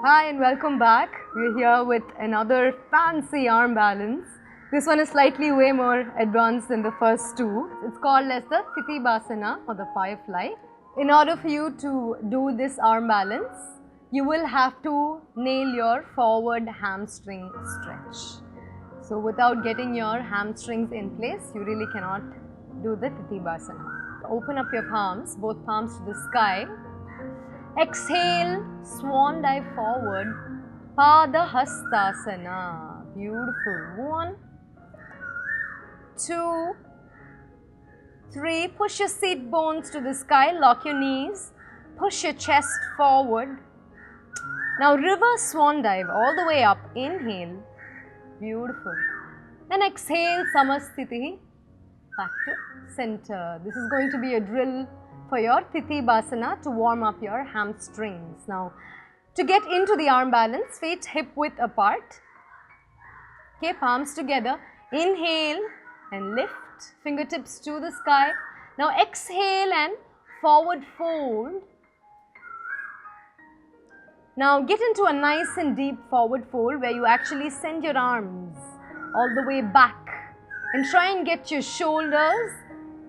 Hi and welcome back. We're here with another fancy arm balance. This one is slightly way more advanced than the first two. It's called as the Titibhasana or the firefly. In order for you to do this arm balance, you will have to nail your forward hamstring stretch. So without getting your hamstrings in place, you really cannot do the Titibhasana. Open up your palms, both palms to the sky. Exhale, swan dive forward, Padahastasana. Beautiful. 1, 2, 3. Push your seat bones to the sky, lock your knees, push your chest forward. Now reverse swan dive all the way up. Inhale. Beautiful. Then exhale, Samasthiti. Back to center. This is going to be a drill for your Titibhasana to warm up your hamstrings. Now, to get into the arm balance, feet hip width apart. Okay, palms together. Inhale and lift, fingertips to the sky. Now exhale and forward fold. Now get into a nice and deep forward fold where you actually send your arms all the way back and try and get your shoulders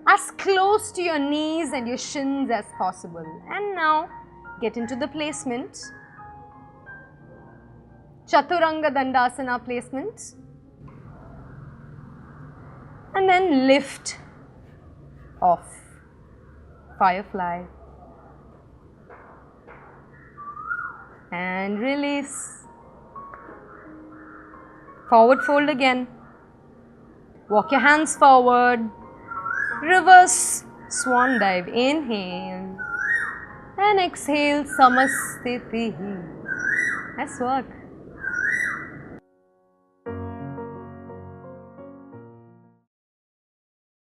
as close to your knees and your shins as possible. And now get into the placement. Chaturanga Dandasana placement. And then lift off. Firefly. And release. Forward fold again. Walk your hands forward. Reverse swan dive. Inhale and exhale, Samasthiti. Nice work.